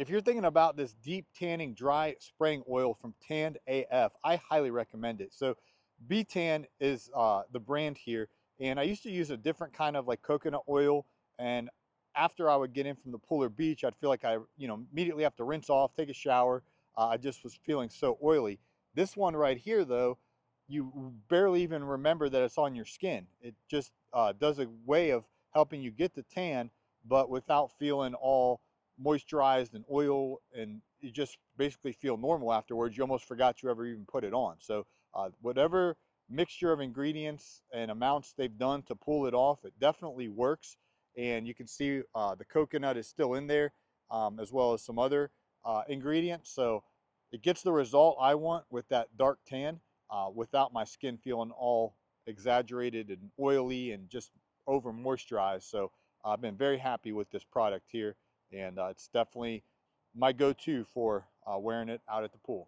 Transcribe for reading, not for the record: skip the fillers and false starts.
If you're thinking about this deep tanning dry spraying oil from Tanned AF, I highly recommend it. So b.tan is the brand here, and I used to use a different kind of like coconut oil, and after I would get in from the pool or beach, I'd feel like I immediately have to rinse off, take a shower. I just was feeling so oily. This one right here though, you barely even remember that it's on your skin. It just does a way of helping you get the tan, but without feeling all moisturized and oil, and you just basically feel normal afterwards. You almost forgot you ever even put it on. So whatever mixture of ingredients and amounts they've done to pull it off, it definitely works. And you can see the coconut is still in there, as well as some other ingredients. So it gets the result I want with that dark tan, without my skin feeling all exaggerated and oily and just over moisturized. So I've been very happy with this product here, and it's definitely my go-to for wearing it out at the pool.